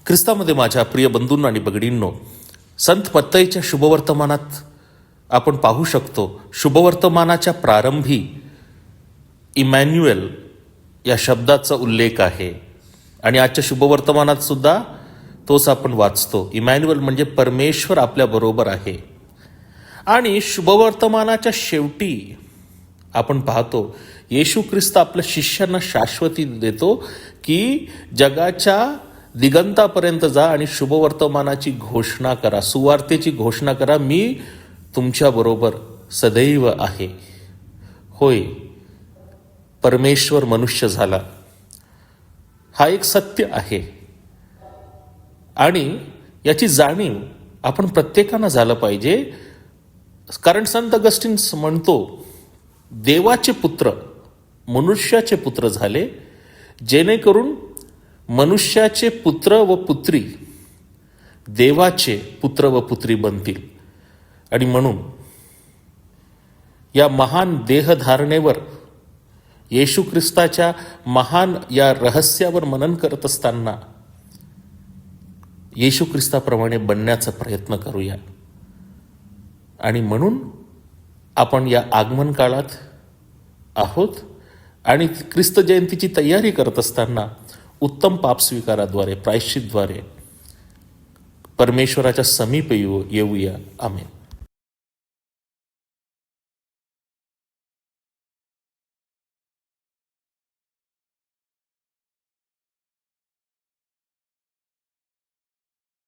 ख्रिस्तामध्ये माझ्या प्रिय बंधूंनो आणि भगिनींनो, संत मत्तईच्या शुभवर्तमानात आपण पाहू शकतो, शुभवर्तमानाच्या प्रारंभी इमॅन्युएल या शब्दाचा उल्लेख आहे. आणि आजच्या शुभवर्तमानात सुद्धा तोच आपण वाचतो. इमॅन्युएल म्हणजे परमेश्वर आपल्याबरोबर आहे. आणि शुभवर्तमानाच्या शेवटी आपण पाहतो, येशू ख्रिस्त आपल्या शिष्यांना शाश्वती देतो की जगाच्या दिगंतापर्यंत जा आणि शुभवर्तमानाची घोषणा करा, सुवार्तेची घोषणा करा. मी तुमच्याबरोबर सदैव आहे. होय, परमेश्वर मनुष्य झाला, हा एक सत्य आहे. आणि याची जाणीव आपण प्रत्येकानं झालं पाहिजे. कारण संत अगस्टिन म्हणतो, देवाचे पुत्र मनुष्याचे पुत्र झाले, जेणेकरून मनुष्याचे पुत्र व पुत्री देवाचे पुत्र व पुत्री बनतील. आणि म्हणून या महान देहधारणेवर, येशू ख्रिस्ताच्या महान या रहस्यावर मनन करत असताना येशू ख्रिस्ताप्रमाणे बनण्याचा प्रयत्न करूया. आणि म्हणून आपण या आगमन काळात आहोत आणि ख्रिस्त जयंतीची तयारी करत असताना उत्तम पाप स्वीकाराद्वारे, प्रायश्चितद्वारे परमेश्वराच्या समीप येऊया. आमेन.